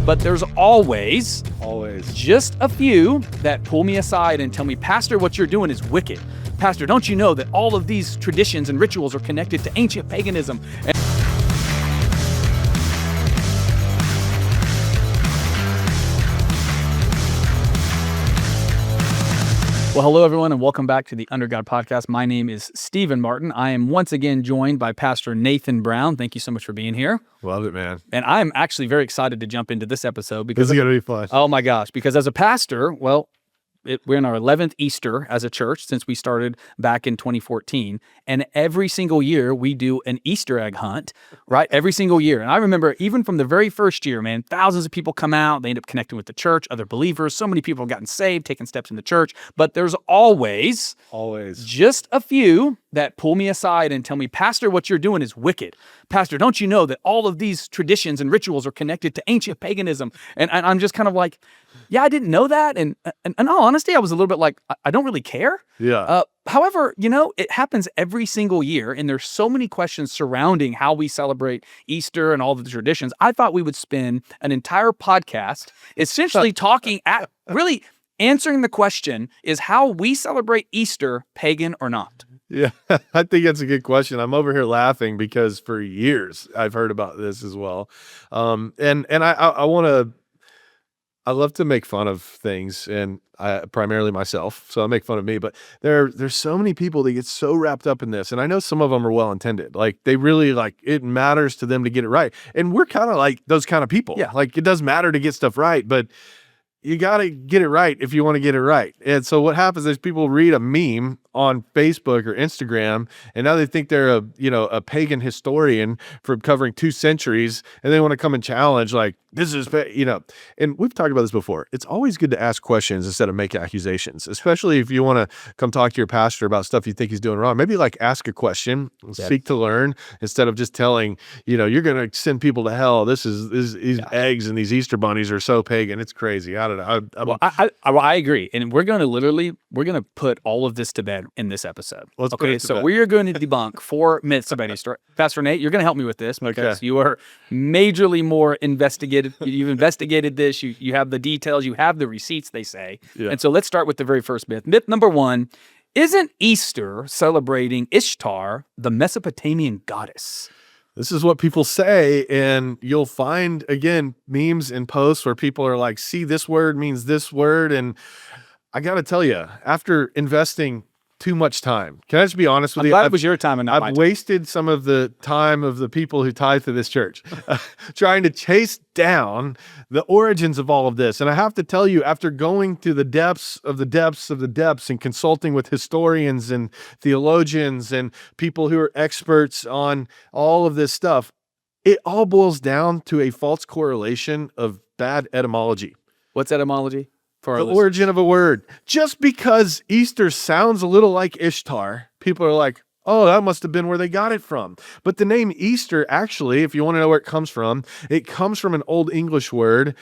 but there's always Always. just a few that pull me aside and tell me, Pastor, what you're doing is wicked. Pastor, don't you know that all of these traditions and rituals are connected to ancient paganism? Well, hello, everyone, and welcome back to the Under God Podcast. My name is Stephen Martin. I am once again joined by Pastor Nathan Brown. Thank you so much for being here. Love it, man. And I'm actually very excited to jump into this episode because This is going to be fun. oh my gosh, because as a pastor, well, we're in our 11th Easter as a church since we started back in 2014. And every single year we do an Easter egg hunt, right? Every single year. And I remember even from the very first year, man, thousands of people come out. They end up connecting with the church, other believers. So many people have gotten saved, taking steps in the church. But there's always just a few that pull me aside and tell me, Pastor, what you're doing is wicked. Pastor, don't you know that all of these traditions and rituals are connected to ancient paganism? And I'm just kind of like, yeah, I didn't know that. And in all honesty, I was a little bit like, I don't really care. Yeah. However, you know, it happens every single year, and there's so many questions surrounding how we celebrate Easter and all the traditions. I thought we would spend an entire podcast essentially really answering the question, is how we celebrate Easter pagan or not? Yeah, I think that's a good question. I'm over here laughing because for years I've heard about this as well. I love to make fun of things, and primarily myself, so I make fun of me, but there's so many people that get so wrapped up in this, and I know some of them are well-intended. Like, they really, like, it matters to them to get it right, and we're kind of like those kind of people. Yeah. Like, it does matter to get stuff right, but you got to get it right if you want to get it right. And so what happens is people read a meme on Facebook or Instagram, and now they think they're a pagan historian from covering 2 centuries, and they want to come and challenge, like, this is, and we've talked about this before. It's always good to ask questions instead of make accusations, especially if you want to come talk to your pastor about stuff you think he's doing wrong. Maybe like ask a question, seek to learn, instead of just telling, you're going to send people to hell. These eggs and these Easter bunnies are so pagan. It's crazy. I don't know. I agree. And we're going to put all of this to bed in this episode. So we are going to debunk 4 myths about Easter. Pastor Nate, you're going to help me with this because you are majorly more investigated. You've investigated this. You have the details. You have the receipts, they say. Yeah. And so let's start with the very first myth. Myth number 1, isn't Easter celebrating Ishtar, the Mesopotamian goddess? This is what people say, and you'll find, again, memes and posts where people are like, see, this word means this word, and I got to tell you, after investing too much time, can I just be honest with you? I'm glad it was your time and not my time. I've wasted some of the time of the people who tithe to this church trying to chase down the origins of all of this. And I have to tell you, after going to the depths of the depths of the depths and consulting with historians and theologians and people who are experts on all of this stuff, it all boils down to a false correlation of bad etymology. What's etymology? The origin of a word. Just because Easter sounds a little like Ishtar, people are like, oh, that must have been where they got it from. But the name Easter, actually, if you want to know where it comes from an Old English word.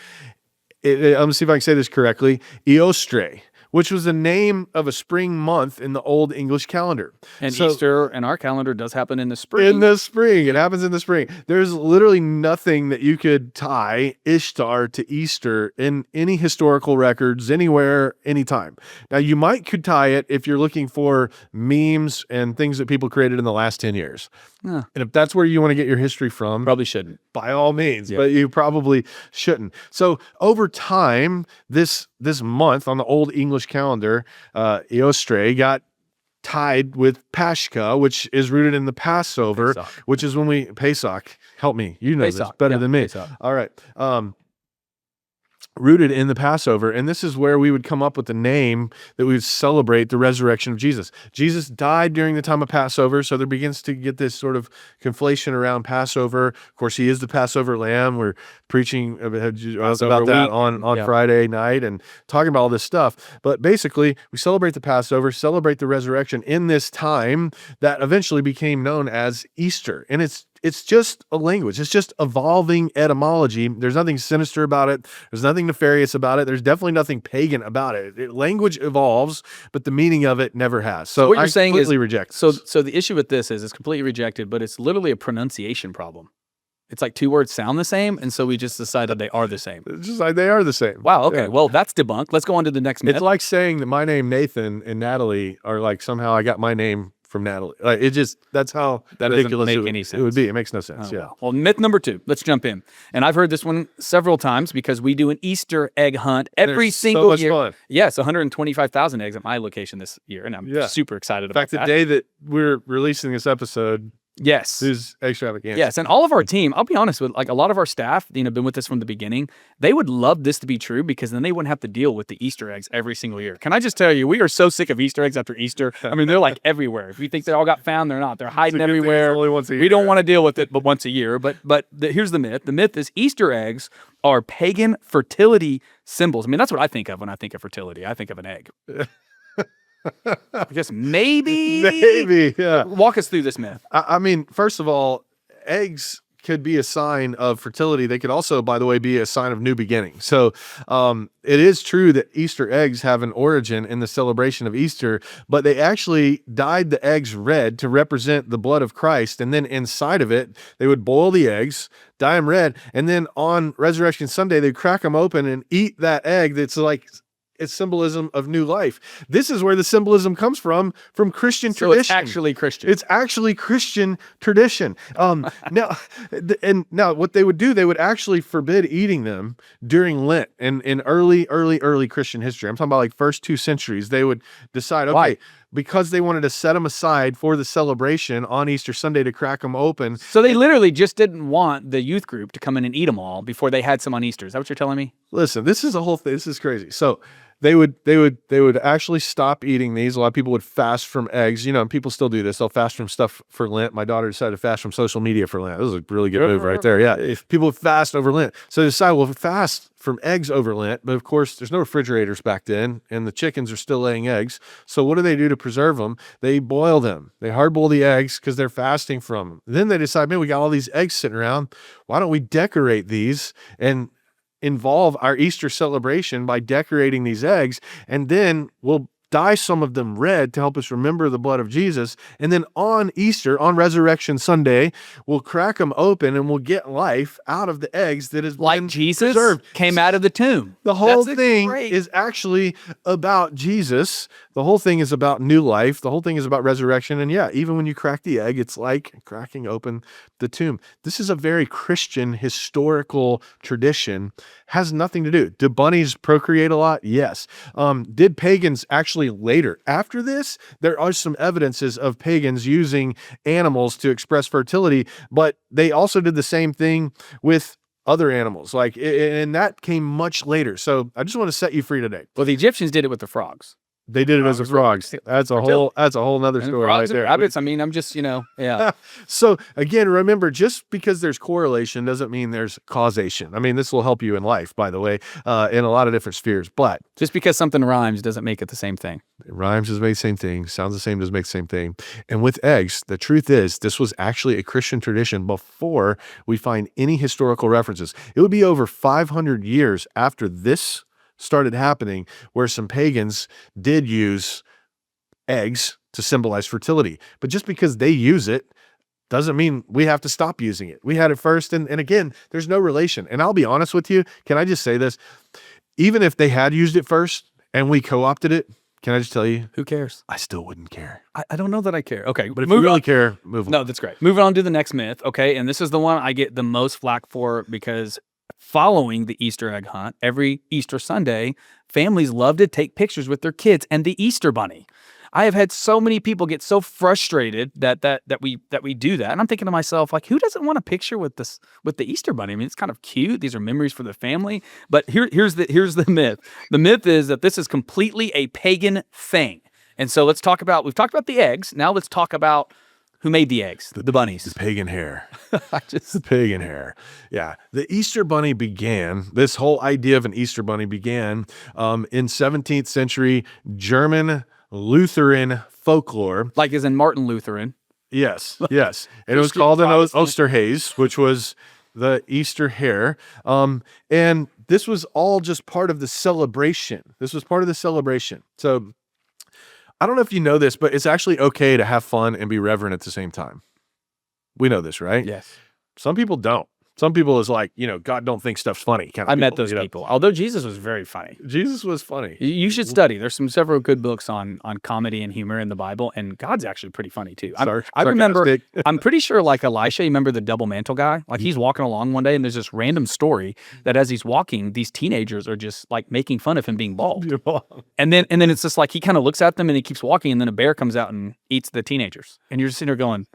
I'm going to see if I can say this correctly. Eostre, which was the name of a spring month in the Old English calendar. And so, Easter in our calendar does happen in the spring. In the spring. It happens in the spring. There's literally nothing that you could tie Ishtar to Easter in any historical records, anywhere, anytime. Now, you could tie it if you're looking for memes and things that people created in the last 10 years. And if that's where you want to get your history from, probably shouldn't. By all means, but you probably shouldn't. So over time, this month on the Old English calendar, Eostre got tied with Pashka, which is rooted in the Passover, which is when Pesach. Help me, you know this better than me. Pesach. All right. Rooted in the Passover, and this is where we would come up with the name that we would celebrate the resurrection of Jesus. Jesus died during the time of Passover, so there begins to get this sort of conflation around Passover. Of course, he is the Passover lamb. We're preaching about that on Friday night and talking about all this stuff. But basically, we celebrate the Passover, celebrate the resurrection in this time that eventually became known as Easter. And it's just a language. It's just evolving etymology. There's nothing sinister about it. There's nothing nefarious about it. There's definitely nothing pagan about it. Language evolves, but the meaning of it never has. So what you're saying is reject. So the issue with this is it's completely rejected, but it's literally a pronunciation problem. It's like two words sound the same, and so we just decided they are the same. It's just like they are the same. Wow. Okay. Yeah. Well, that's debunked. Let's go on to the next myth. It's like saying that my name Nathan and Natalie are like somehow I got my name from Natalie. Like it just that's how That doesn't ridiculous make it would, any it would be. It makes no sense. Oh, Yeah. Well, myth number 2. Let's jump in. And I've heard this one several times because we do an Easter egg hunt every They're single so much year. fun. Yes, 125,000 eggs at my location this year, and I'm super excited In about fact, the that. day that we're releasing this episode Yes. is extravaganza. Yes, and all of our team, I'll be honest with, like a lot of our staff, been with us from the beginning. They would love this to be true because then they wouldn't have to deal with the Easter eggs every single year. Can I just tell you, we are so sick of Easter eggs after Easter. I mean, they're like everywhere. If you think they all got found, they're not. They're hiding It's a good thing it's everywhere. only once a We year. don't want to deal with it but once a year. But here's the myth. The myth is Easter eggs are pagan fertility symbols. I mean, that's what I think of when I think of fertility. I think of an egg. I guess maybe. Maybe, yeah. Walk us through this myth. I mean, first of all, eggs could be a sign of fertility. They could also, by the way, be a sign of new beginning. So it is true that Easter eggs have an origin in the celebration of Easter, but they actually dyed the eggs red to represent the blood of Christ. And then inside of it, they would boil the eggs, dye them red, and then on Resurrection Sunday, they'd crack them open and eat that egg that's like it's symbolism of new life. This is where the symbolism comes from Christian So tradition. it's actually Christian. It's actually Christian tradition. Now what they would do, they would actually forbid eating them during Lent and in early Christian history. I'm talking about like first 2 centuries. They would decide, okay, Why? because they wanted to set them aside for the celebration on Easter Sunday to crack them open. So they literally just didn't want the youth group to come in and eat them all before they had some on Easter. Is that what you're telling me? Listen, this is a whole thing. This is crazy. So they would actually stop eating these. A lot of people would fast from eggs. You know, and people still do this. They'll fast from stuff for Lent. My daughter decided to fast from social media for Lent. This is a really good move right there. Yeah. People would fast over Lent. So they decide, we'll fast from eggs over Lent. But of course, there's no refrigerators back then, and the chickens are still laying eggs. So what do to preserve them? They boil them. They hard boil the eggs because they're fasting from them. Then they decide, man, we got all these eggs sitting around. Why don't we decorate these and involve our Easter celebration by decorating these eggs, and then we'll dye some of them red to help us remember the blood of Jesus. And then on Easter, on Resurrection Sunday, we'll crack them open and we'll get life out of the eggs that is Like Jesus preserved. came out of the tomb. The whole That's thing great. is actually about Jesus. The whole thing is about new life. The whole thing is about resurrection. And yeah, even when you crack the egg, it's like cracking open the tomb. This is a very Christian historical tradition. Has nothing to do. Do bunnies procreate a lot? Yes. Did pagans actually later? After this, there are some evidences of pagans using animals to express fertility, but they also did the same thing with other animals. And that came much later. So I just want to set you free today. Well, the Egyptians did it with the frogs. They did it as a frogs. That's a whole nother And story frogs right and there. rabbits. I mean, I'm just, yeah. So again, remember, just because there's correlation doesn't mean there's causation. I mean, this will help you in life, by the way, in a lot of different spheres, but Just because something rhymes doesn't make it the same thing. it rhymes doesn't make the same thing, sounds the same doesn't make the same thing. And with eggs, the truth is this was actually a Christian tradition before we find any historical references. It would be over 500 years after this started happening where some pagans did use eggs to symbolize fertility. But just because they use it doesn't mean we have to stop using it. We had it first. And again, there's no relation. And I'll be honest with you. Can I just say this? Even if they had used it first and we co-opted it, can I just tell you? Who cares? I still wouldn't care. I don't know that I care. Okay, But if you really care, move on. No, that's great. Moving on to the next myth. Okay, and this is the one I get the most flack for because following the Easter egg hunt, every Easter Sunday, families love to take pictures with their kids and the Easter bunny. I have had so many people get so frustrated that we do that, and I'm thinking to myself, like, who doesn't want a picture with the Easter bunny? I mean, it's kind of cute. These are memories for the family. But here's the myth. The myth is that this is completely a pagan thing. And so we've talked about the eggs. Now let's talk about who made the eggs, the bunnies. The pagan hair. The pagan hair. Yeah. The Easter bunny began, this whole idea of an Easter bunny began in 17th century German Lutheran folklore. Like as in Martin Lutheran. Yes, yes. And it was called an Osterhaze, which was the Easter hare. And this was all just part of the celebration. This was part of the celebration. So I don't know if you know this, but it's actually okay to have fun and be reverent at the same time. We know this, right? Yes. Some people don't. Some people is like, God don't think stuff's funny. Kind of I met people, those people. Although Jesus was very funny. Jesus was funny. You should study. There's several good books on comedy and humor in the Bible, and God's actually pretty funny too. I remember, Sarcastic. I'm pretty sure like Elisha, you remember the double mantle guy? Like he's walking along one day and there's this random story that as he's walking, these teenagers are just like making fun of him being bald. And then it's just like he kind of looks at them and he keeps walking, and then a bear comes out and eats the teenagers. And you're just sitting there going,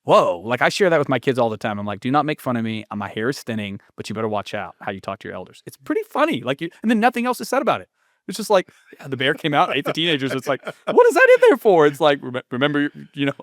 whoa. Like I share that with my kids all the time. I'm like, do not make fun of me. My hair is thinning, but you better watch out how you talk to your elders. It's pretty funny. Like and then nothing else is said about it. It's just like, the bear came out, ate the teenagers. It's like, what is that in there for? It's like, remember,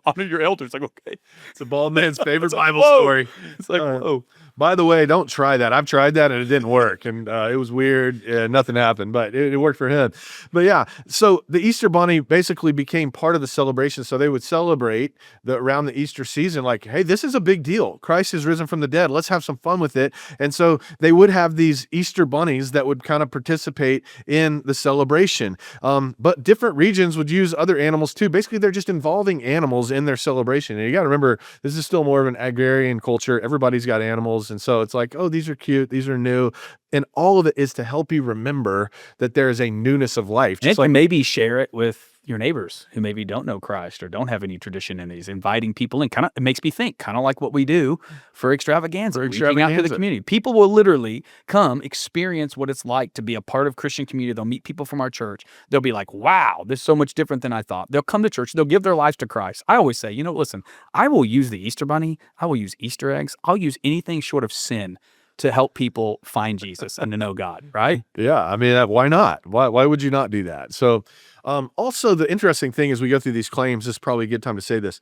honor your elders. Like, okay. It's a bald man's favorite Bible whoa. story. It's like, whoa. By the way, don't try that. I've tried that and it didn't work. And it was weird. Nothing happened, but it worked for him. But yeah, so the Easter bunny basically became part of the celebration. So they would celebrate around the Easter season like, hey, this is a big deal. Christ has risen from the dead. Let's have some fun with it. And so they would have these Easter bunnies that would kind of participate in the celebration. But different regions would use other animals too. Basically, they're just involving animals in their celebration. And you got to remember, this is still more of an agrarian culture. Everybody's got animals. And so it's like, oh, these are cute. These are new. And all of it is to help you remember that there is a newness of life. Just like maybe share it with your neighbors who maybe don't know Christ or don't have any tradition in these, inviting people in. It makes me think, kind of like what we do for extravaganza, reaching out to the community. People will literally come experience what it's like to be a part of Christian community. They'll meet people from our church. They'll be like, wow, this is so much different than I thought. They'll come to church. They'll give their lives to Christ. I always say, listen, I will use the Easter bunny. I will use Easter eggs. I'll use anything short of sin to help people find Jesus and to know God, right? Yeah, I mean, why not? Why would you not do that? So also, the interesting thing as we go through these claims, this is probably a good time to say this.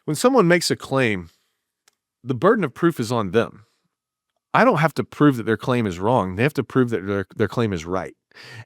When someone makes a claim, the burden of proof is on them. I don't have to prove that their claim is wrong. They have to prove that their claim is right.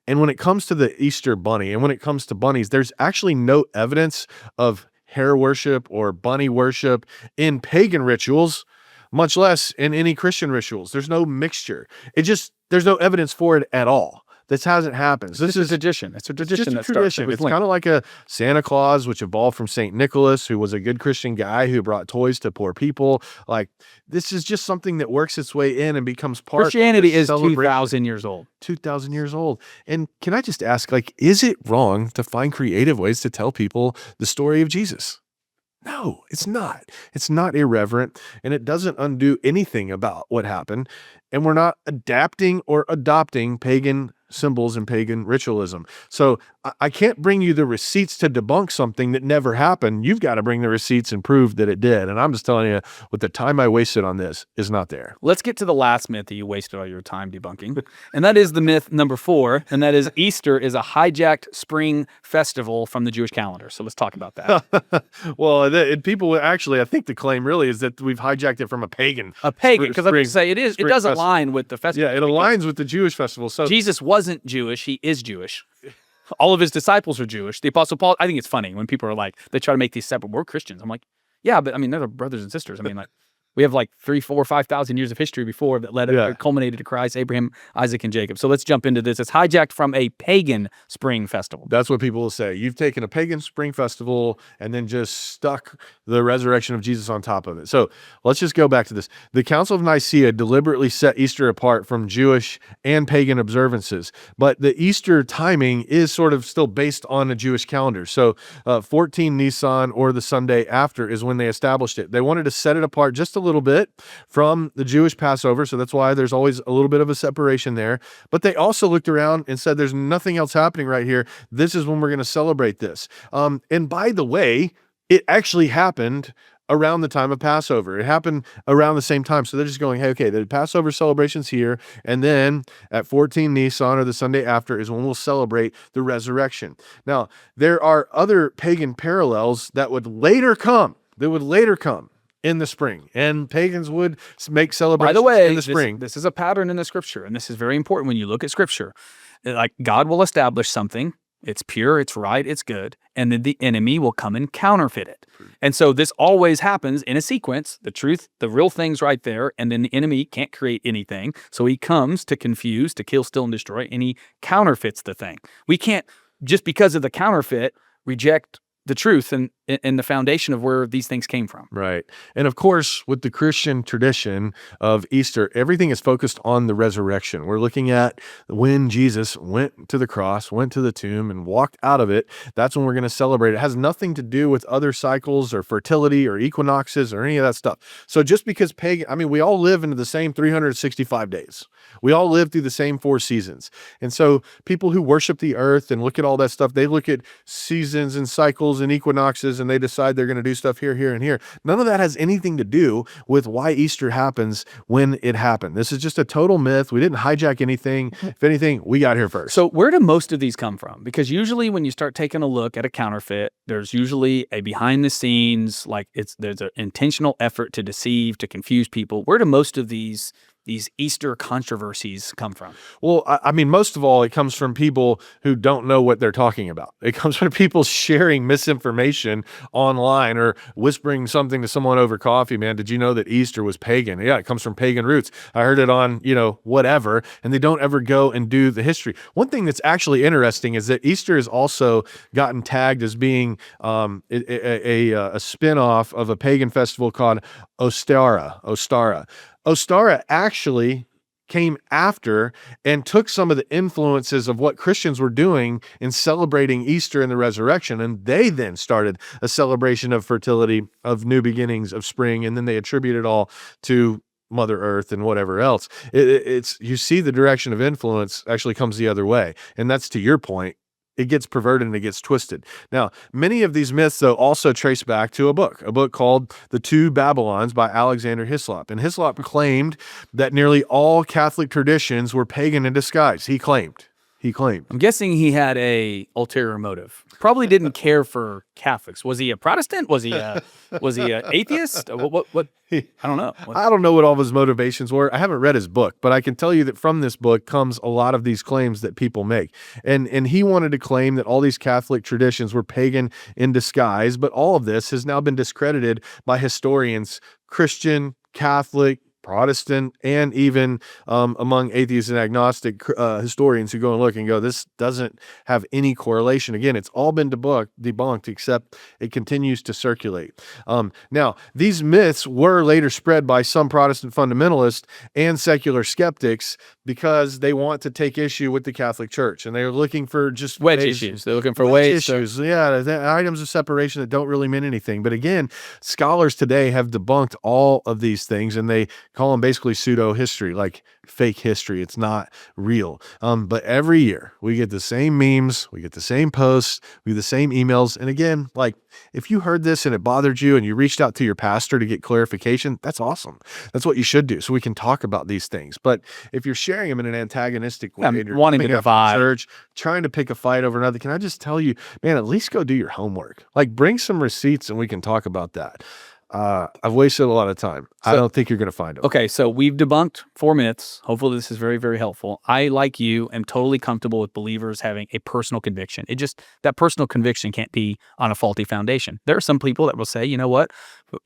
And when it comes to the Easter bunny and when it comes to bunnies, there's actually no evidence of hare worship or bunny worship in pagan rituals, much less in any Christian rituals. There's no mixture. There's no evidence for it at all. This hasn't happened. So this is a tradition. It's a tradition. It's kind of like a Santa Claus, which evolved from St. Nicholas, who was a good Christian guy who brought toys to poor people. Like, this is just something that works its way in and becomes part of Christianity is 2,000 years old. 2,000 years old. And can I just ask, is it wrong to find creative ways to tell people the story of Jesus? No, it's not. It's not irreverent, and it doesn't undo anything about what happened. And we're not adapting or adopting pagan symbols and pagan ritualism. So I can't bring you the receipts to debunk something that never happened. You've got to bring the receipts and prove that it did. And I'm just telling you, with the time I wasted on this is not there. Let's get to the last myth that you wasted all your time debunking. And that is the myth number 4. And that is Easter is a hijacked spring festival from the Jewish calendar. So let's talk about that. Well, people actually, I think the claim really is that we've hijacked it from a pagan. Because I would say it does align with the festival. Yeah, it aligns with the Jewish festival. So Jesus wasn't Jewish. He is Jewish. All of his disciples are Jewish. The Apostle Paul, I think it's funny when people are like, they try to make these separate. We're Christians. I'm like, yeah, but I mean, they're brothers and sisters. I mean, like, we have like 3, 4, 5,000 years of history before that culminated to Christ, Abraham, Isaac, and Jacob. So let's jump into this. It's hijacked from a pagan spring festival. That's what people will say. You've taken a pagan spring festival and then just stuck the resurrection of Jesus on top of it. So let's just go back to this. The Council of Nicaea deliberately set Easter apart from Jewish and pagan observances, but the Easter timing is sort of still based on a Jewish calendar. So 14 Nisan, or the Sunday after, is when they established it. They wanted to set it apart just a little bit from the Jewish Passover, so that's why there's always a little bit of a separation there. But they also looked around and said, there's nothing else happening right here. This is when we're going to celebrate this. And by the way, it actually happened around the time of Passover. It happened around the same time. So they're just going, hey, okay, the Passover celebration's here, and then at 14 Nisan, or the Sunday after, is when we'll celebrate the resurrection. Now, there are other pagan parallels that would later come. In the spring, and pagans would make celebrations in the spring. This is a pattern in the scripture, and this is very important when you look at scripture. Like, God will establish something. It's pure, it's right, it's good, and then the enemy will come and counterfeit it. And so this always happens in a sequence. The truth, the real thing's right there, and then the enemy can't create anything. So he comes to confuse, to kill, steal, and destroy, and he counterfeits the thing. We can't, just because of the counterfeit, reject the truth and in the foundation of where these things came from. Right. And of course, with the Christian tradition of Easter, everything is focused on the resurrection. We're looking at when Jesus went to the cross, went to the tomb, and walked out of it. That's when we're going to celebrate. It has nothing to do with other cycles or fertility or equinoxes or any of that stuff. So just because we all live into the same 365 days. We all live through the same 4 seasons. And so people who worship the earth and look at all that stuff, they look at seasons and cycles and equinoxes, and they decide they're going to do stuff here, here, and here. None of that has anything to do with why Easter happens when it happened. This is just a total myth. We didn't hijack anything. If anything, we got here first. So where do most of these come from? Because usually when you start taking a look at a counterfeit, there's usually a behind the scenes, there's an intentional effort to deceive, to confuse people. Where do most of these Easter controversies come from? Well, most of all, it comes from people who don't know what they're talking about. It comes from people sharing misinformation online or whispering something to someone over coffee. Man, did you know that Easter was pagan? Yeah, it comes from pagan roots. I heard it on, whatever, and they don't ever go and do the history. One thing that's actually interesting is that Easter has also gotten tagged as being a spin-off of a pagan festival called Ostara. Ostara actually came after and took some of the influences of what Christians were doing in celebrating Easter and the resurrection, and they then started a celebration of fertility, of new beginnings, of spring, and then they attribute it all to Mother Earth and whatever else. You see the direction of influence actually comes the other way, and that's to your point. It gets perverted and it gets twisted. Now, many of these myths, though, also trace back to a book called The Two Babylons by Alexander Hislop. And Hislop claimed that nearly all Catholic traditions were pagan in disguise. He claimed. I'm guessing he had a ulterior motive. Probably didn't care for Catholics. Was he a Protestant? Was he a atheist? What? I don't know. I don't know what all of his motivations were. I haven't read his book, but I can tell you that from this book comes a lot of these claims that people make. And he wanted to claim that all these Catholic traditions were pagan in disguise, but all of this has now been discredited by historians, Christian, Catholic, Protestant, and even among atheists and agnostic historians who go and look and go, this doesn't have any correlation. Again, it's all been debunked, except it continues to circulate. Now, these myths were later spread by some Protestant fundamentalists and secular skeptics because they want to take issue with the Catholic Church, and they're looking for just wedge issues. They're looking for wedge issues. Yeah, items of separation that don't really mean anything. But again, scholars today have debunked all of these things, and they call them basically pseudo history, like fake history. It's not real. But every year we get the same memes, we get the same posts, we get the same emails. And again, if you heard this and it bothered you and you reached out to your pastor to get clarification, that's awesome. That's what you should do, so we can talk about these things. But if you're sharing them in an antagonistic way, and you're wanting to divide, church, trying to pick a fight over another, can I just tell you, man, at least go do your homework. Bring some receipts and we can talk about that. I've wasted a lot of time. I don't think you're going to find them. Okay, so we've debunked 4 myths. Hopefully this is very, very helpful. I, like you, am totally comfortable with believers having a personal conviction. That personal conviction can't be on a faulty foundation. There are some people that will say, you know what?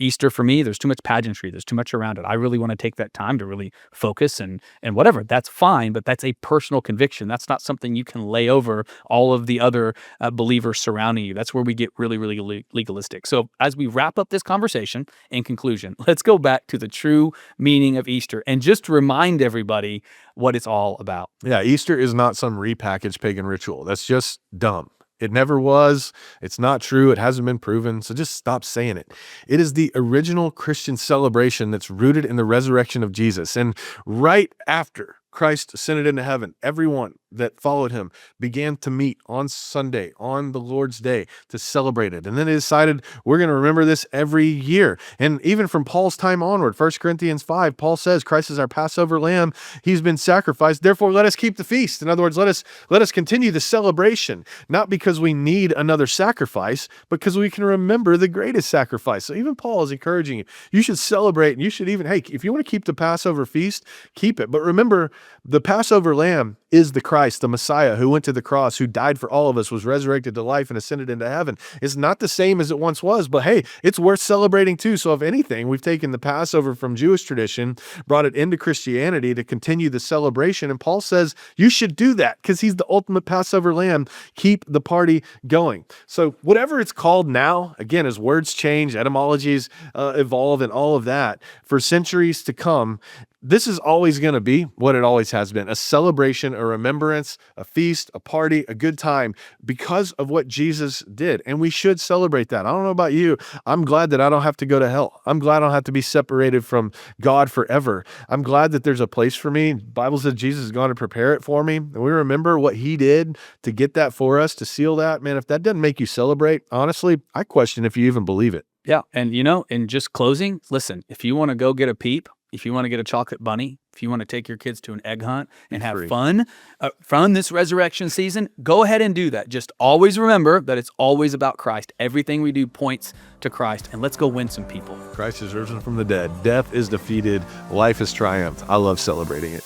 Easter for me, there's too much pageantry. There's too much around it. I really want to take that time to really focus and whatever. That's fine, but that's a personal conviction. That's not something you can lay over all of the other believers surrounding you. That's where we get really, really legalistic. So as we wrap up this conversation, in conclusion, let's go back to the true meaning of Easter and just remind everybody what it's all about. Yeah, Easter is not some repackaged pagan ritual. That's just dumb. It never was. It's not true. It hasn't been proven. So just stop saying it. It is the original Christian celebration that's rooted in the resurrection of Jesus. And right after Christ ascended into heaven, everyone that followed him began to meet on Sunday, on the Lord's Day, to celebrate it. And then they decided, we're going to remember this every year. And even from Paul's time onward, 1 Corinthians 5, Paul says, Christ is our Passover lamb. He's been sacrificed. Therefore, let us keep the feast. In other words, let us continue the celebration, not because we need another sacrifice, but because we can remember the greatest sacrifice. So even Paul is encouraging you. You should celebrate, and you should even, hey, if you want to keep the Passover feast, keep it. But remember, the Passover lamb is the Christ, the Messiah, who went to the cross, who died for all of us, was resurrected to life and ascended into heaven. It's not the same as it once was, but hey, it's worth celebrating too. So if anything, we've taken the Passover from Jewish tradition, brought it into Christianity to continue the celebration. And Paul says you should do that because he's the ultimate Passover lamb. Keep the party going. So whatever it's called now, again, as words change, etymologies evolve and all of that, for centuries to come, this is always going to be what it always has been: a celebration, a remembrance, a feast, a party, a good time because of what Jesus did. And we should celebrate that. I don't know about you. I'm glad that I don't have to go to hell. I'm glad I don't have to be separated from God forever. I'm glad that there's a place for me. The Bible says Jesus is going to prepare it for me. And we remember what he did to get that for us, to seal that. Man, if that doesn't make you celebrate, honestly, I question if you even believe it. Yeah. And in just closing, listen, if you want to go get a peep, if you want to get a chocolate bunny, if you want to take your kids to an egg hunt and have fun this resurrection season, go ahead and do that. Just always remember that it's always about Christ. Everything we do points to Christ, and let's go win some people. Christ is risen from the dead. Death is defeated. Life has triumphed. I love celebrating it.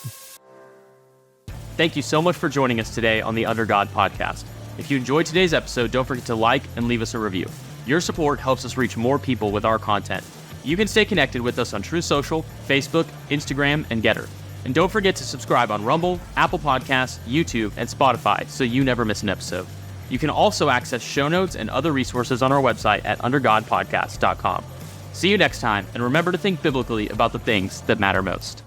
Thank you so much for joining us today on the Under God podcast. If you enjoyed today's episode, don't forget to like and leave us a review. Your support helps us reach more people with our content. You can stay connected with us on True Social, Facebook, Instagram, and Getter. And don't forget to subscribe on Rumble, Apple Podcasts, YouTube, and Spotify so you never miss an episode. You can also access show notes and other resources on our website at undergodpodcast.com. See you next time, and remember to think biblically about the things that matter most.